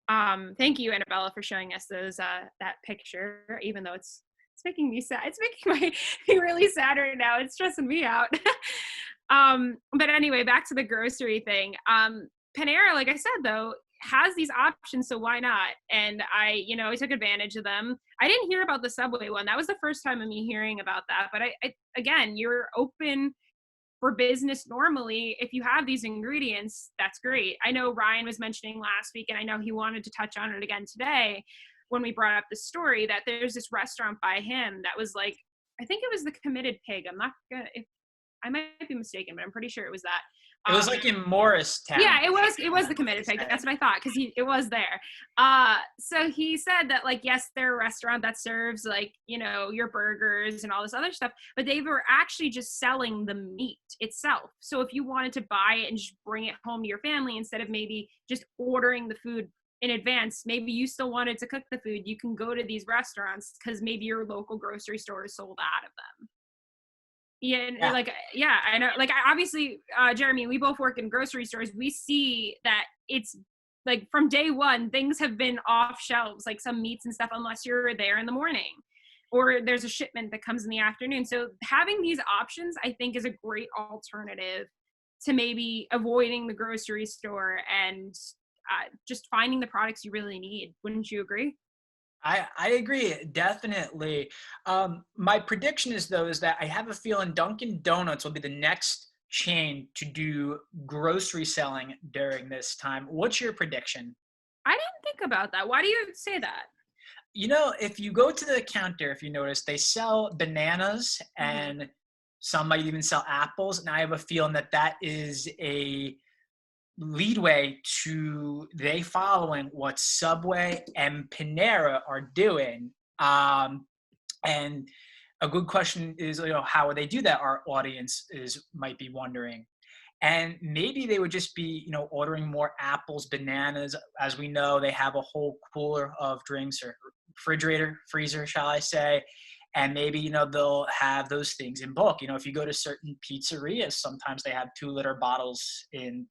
that. Thank you, Annabella, for showing us that picture, even though it's making me sad. It's making me really sad right now. It's stressing me out. But anyway, back to the grocery thing. Panera, like I said, though, has these options, so why not? And I took advantage of them. I didn't hear about the Subway one. That was the first time of me hearing about that. But again, you're open for business normally. If you have these ingredients, that's great. I know Ryan was mentioning last week, and I know he wanted to touch on it again today when we brought up the story, that there's this restaurant by him that was like, I think it was the Committed Pig. I'm not gonna, I might be mistaken, but I'm pretty sure it was that. It was like in Morristown. Yeah, it was the Committed Pig. That's what I thought, because it was there. So he said that, like, yes, they're a restaurant that serves, like, your burgers and all this other stuff, but they were actually just selling the meat itself. So if you wanted to buy it and just bring it home to your family instead of maybe just ordering the food in advance, maybe you still wanted to cook the food, you can go to these restaurants because maybe your local grocery store is sold out of them. Yeah, I know. Like, obviously, Jeremy, we both work in grocery stores. We see that it's like from day one, things have been off shelves, like some meats and stuff, unless you're there in the morning or there's a shipment that comes in the afternoon. So having these options, I think, is a great alternative to maybe avoiding the grocery store and just finding the products you really need. Wouldn't you agree? I agree, definitely. My prediction is that I have a feeling Dunkin' Donuts will be the next chain to do grocery selling during this time. What's your prediction? I didn't think about that. Why do you say that? If you go to the counter, if you notice, they sell bananas and some might even sell apples. And I have a feeling that is a leadway to they following what Subway and Panera are doing. And a good question is, how would they do that? Our audience might be wondering. And maybe they would just be, ordering more apples, bananas. As we know, they have a whole cooler of drinks, or refrigerator, freezer, shall I say. And maybe, they'll have those things in bulk. If you go to certain pizzerias, sometimes they have 2-liter bottles in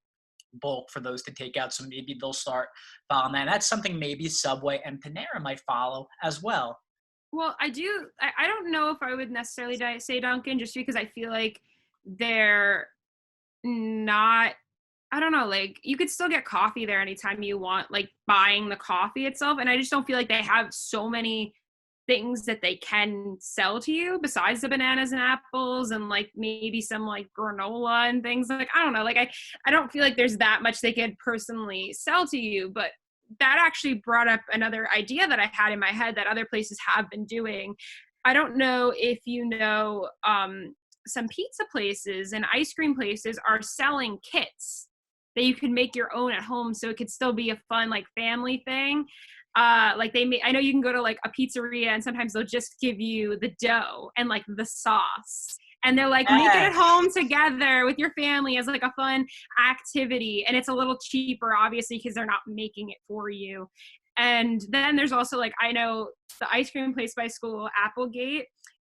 bulk for those to take out. So maybe they'll start following that. And that's something maybe Subway and Panera might follow as well. Well, I don't know if I would necessarily say Dunkin', just because I feel like they're not, I don't know, like, you could still get coffee there anytime you want, like buying the coffee itself. And I just don't feel like they have so many things that they can sell to you besides the bananas and apples and like maybe some like granola and things. Like, I don't know, like I don't feel like there's that much they could personally sell to you. But that actually brought up another idea that I had in my head that other places have been doing. I don't know if some pizza places and ice cream places are selling kits that you can make your own at home, so it could still be a fun like family thing. I know you can go to like a pizzeria and sometimes they'll just give you the dough and like the sauce, and they're like, make it at home together with your family as like a fun activity. And it's a little cheaper, obviously, because they're not making it for you. And then there's also, like, I know the ice cream place by school, Applegate,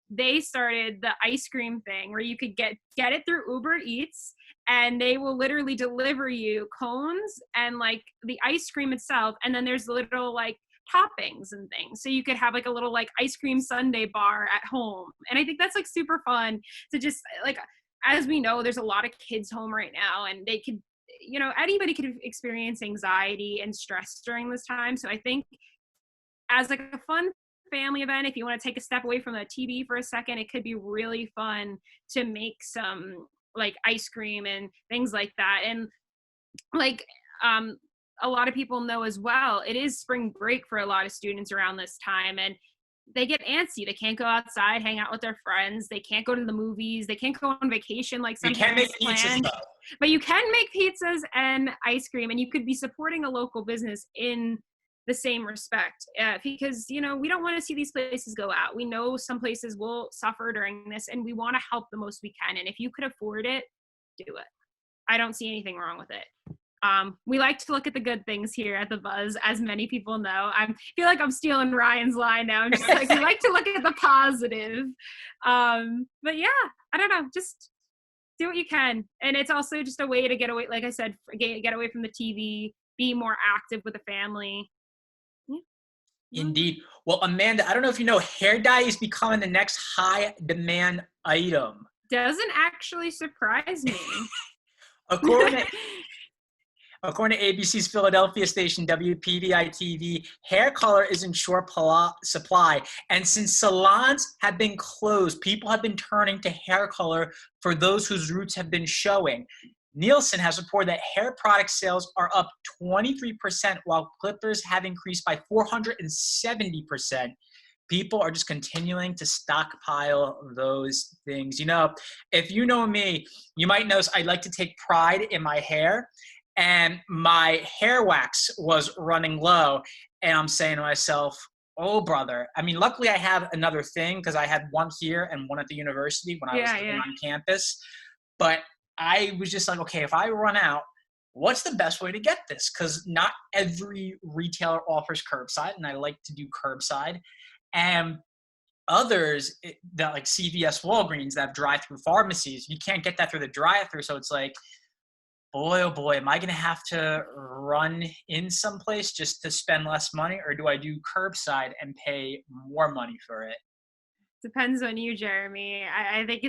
they started the ice cream thing where you could get it through Uber Eats, and they will literally deliver you cones and like the ice cream itself. And then there's little like toppings and things. So you could have like a little like ice cream sundae bar at home. And I think that's like super fun to just like, as we know, there's a lot of kids home right now, and they could, anybody could experience anxiety and stress during this time. So I think as like a fun family event, if you want to take a step away from the TV for a second, it could be really fun to make some like ice cream and things like that. And like a lot of people know as well, it is spring break for a lot of students around this time, and they get antsy. They can't go outside, hang out with their friends. They can't go to the movies. They can't go on vacation like some can't make parents pizzas, planned. though. But you can make pizzas and ice cream, and you could be supporting a local business in the same respect, because we don't want to see these places go out. We know some places will suffer during this, and we want to help the most we can. And if you could afford it, do it. I don't see anything wrong with it. We like to look at the good things here at the Buzz, as many people know. I feel like I'm stealing Ryan's line now. I'm just like, we like to look at the positive. But yeah, I don't know, just do what you can. And it's also just a way to get away, like I said, get away from the TV, be more active with the family. Yeah. Indeed. Well, Amanda, I don't know if you know, hair dye is becoming the next high demand item. Doesn't actually surprise me. According to ABC's Philadelphia station, WPDI-TV, hair color is in short supply. And since salons have been closed, people have been turning to hair color for those whose roots have been showing. Nielsen has reported that hair product sales are up 23%, while clippers have increased by 470%. People are just continuing to stockpile those things. If you know me, you might notice I like to take pride in my hair. And my hair wax was running low, and I'm saying to myself, oh, brother. I mean, luckily I have another thing because I had one here and one at the university when I was living on campus. But I was just like, okay, if I run out, what's the best way to get this? Because not every retailer offers curbside, and I like to do curbside. And others, that like CVS, Walgreens, that have drive-through pharmacies, you can't get that through the drive-through. So it's like, boy, oh boy, am I going to have to run in someplace just to spend less money, or do I do curbside and pay more money for it? Depends on you, Jeremy. I think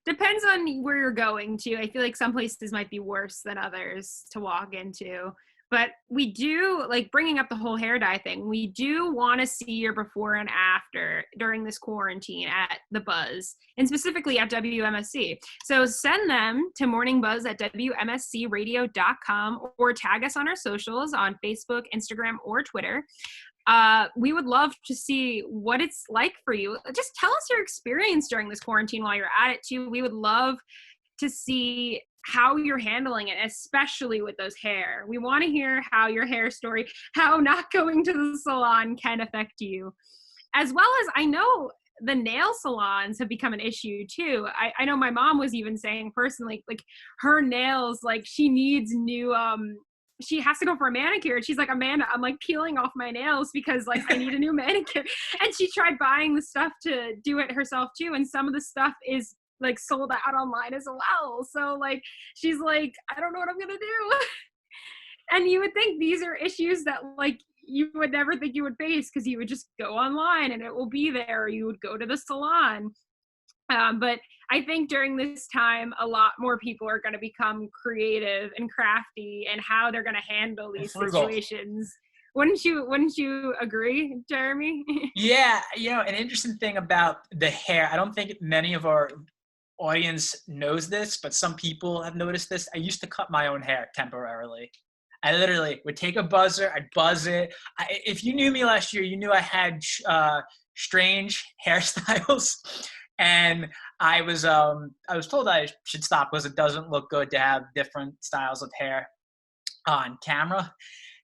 depends on where you're going to. I feel like some places might be worse than others to walk into. But we do, like bringing up the whole hair dye thing, we do want to see your before and after during this quarantine at the Buzz, and specifically at WMSC. So send them to morningbuzz@WMSCradio.com or tag us on our socials on Facebook, Instagram, or Twitter. We would love to see what it's like for you. Just tell us your experience during this quarantine while you're at it too. We would love to see how you're handling it, especially with those hair. We want to hear how your hair story, how not going to the salon can affect you. As well as, I know the nail salons have become an issue too. I know my mom was even saying personally, like her nails, like she needs new, she has to go for a manicure. And she's like, Amanda, I'm like peeling off my nails because like I need a new manicure. And she tried buying the stuff to do it herself too. And some of the stuff is like sold out online as well. So like, she's like, I don't know what I'm going to do. And you would think these are issues that like you would never think you would face because you would just go online and it will be there, or you would go to the salon. But I think during this time, a lot more people are going to become creative and crafty and how they're going to handle these situations. Wouldn't you agree, Jeremy? Yeah, an interesting thing about the hair, I don't think many of our audience knows this, but some people have noticed this. I used to cut my own hair temporarily. I literally would take a buzzer, I'd buzz it. If you knew me last year, you knew I had strange hairstyles, and I was told I should stop because it doesn't look good to have different styles of hair on camera.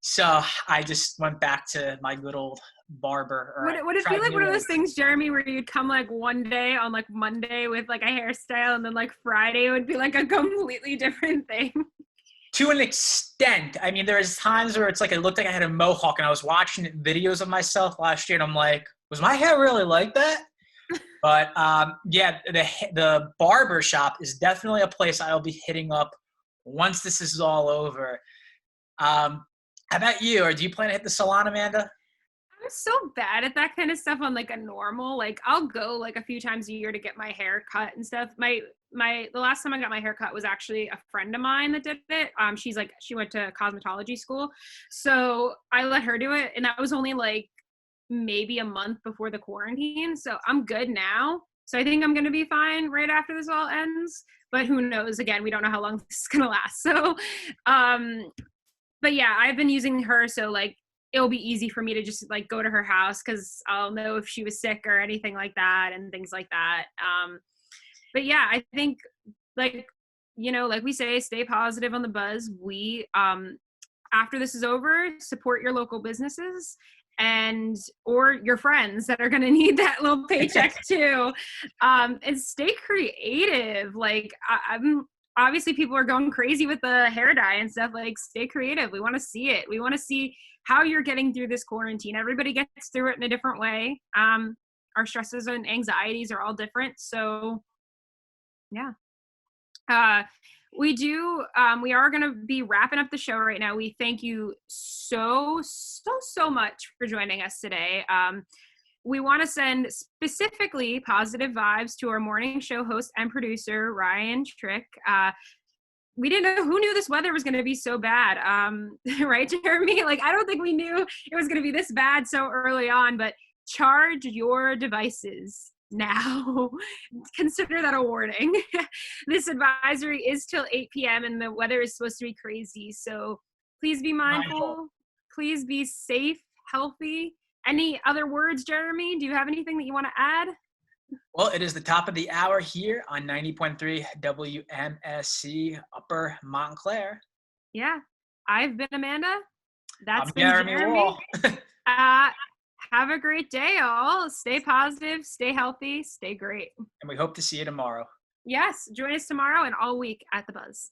So I just went back to my good old barber. Would it be like one of those things, Jeremy, where you'd come like one day on like Monday with like a hairstyle, and then like Friday would be like a completely different thing? To an extent. I mean, there's times where it's like it looked like I had a mohawk, and I was watching videos of myself last year, and I'm like, was my hair really like that? But yeah, the barber shop is definitely a place I'll be hitting up once this is all over. How about you? Or do you plan to hit the salon, Amanda? I'm so bad at that kind of stuff on like a normal, like I'll go like a few times a year to get my hair cut and stuff. My the last time I got my haircut was actually a friend of mine that did it. She went to cosmetology school. So I let her do it. And that was only like maybe a month before the quarantine. So I'm good now. So I think I'm going to be fine right after this all ends, but who knows? Again, we don't know how long this is going to last. So, but yeah, I've been using her. So like, it'll be easy for me to just like go to her house, cause I'll know if she was sick or anything like that and things like that. But yeah, I think like, like we say, stay positive on the buzz. We, after this is over, support your local businesses or your friends that are going to need that little paycheck too. And stay creative. Like I'm obviously people are going crazy with the hair dye and stuff. Like stay creative. We want to see it. We want to see how you're getting through this quarantine. Everybody gets through it in a different way. Our stresses and anxieties are all different. So yeah. We are going to be wrapping up the show right now. We thank you so much for joining us today. We want to send specifically positive vibes to our morning show host and producer, Ryan Trick. We didn't know, who knew this weather was going to be so bad. Right, Jeremy? Like, I don't think we knew it was going to be this bad so early on, but charge your devices now. Consider that a warning. This advisory is till 8 p.m. and the weather is supposed to be crazy. So please be mindful. Please be safe, healthy. Any other words, Jeremy? Do you have anything that you want to add? Well, it is the top of the hour here on 90.3 WMSC Upper Montclair. Yeah. I've been Amanda. That's I'm been Jeremy. Wall. Have a great day, all. Stay positive, stay healthy, stay great. And we hope to see you tomorrow. Yes. Join us tomorrow and all week at The Buzz.